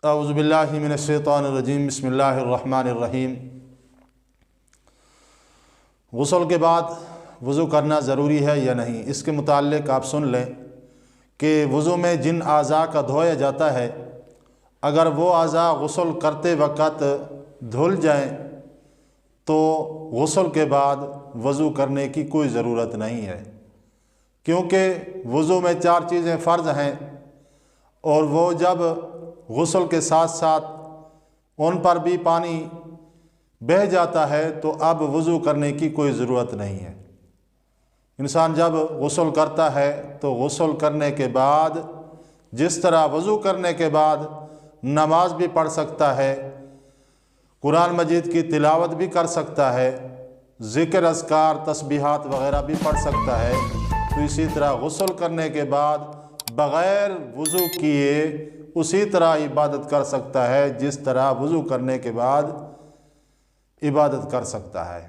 اعوذ باللہ من الشیطان الرجیم بسم اللہ الرحمن الرحیم۔ غسل کے بعد وضو کرنا ضروری ہے یا نہیں، اس کے متعلق آپ سن لیں کہ وضو میں جن اعضاء کا دھویا جاتا ہے، اگر وہ اعضاء غسل کرتے وقت دھل جائیں تو غسل کے بعد وضو کرنے کی کوئی ضرورت نہیں ہے، کیونکہ وضو میں 4 چیزیں فرض ہیں اور وہ جب غسل کے ساتھ ساتھ ان پر بھی پانی بہہ جاتا ہے تو اب وضو کرنے کی کوئی ضرورت نہیں ہے۔ انسان جب غسل کرتا ہے تو غسل کرنے کے بعد جس طرح وضو کرنے کے بعد نماز بھی پڑھ سکتا ہے، قرآن مجید کی تلاوت بھی کر سکتا ہے، ذکر اذکار تسبیحات وغیرہ بھی پڑھ سکتا ہے، تو اسی طرح غسل کرنے کے بعد بغیر وضو کیے اسی طرح عبادت کر سکتا ہے جس طرح وضو کرنے کے بعد عبادت کر سکتا ہے۔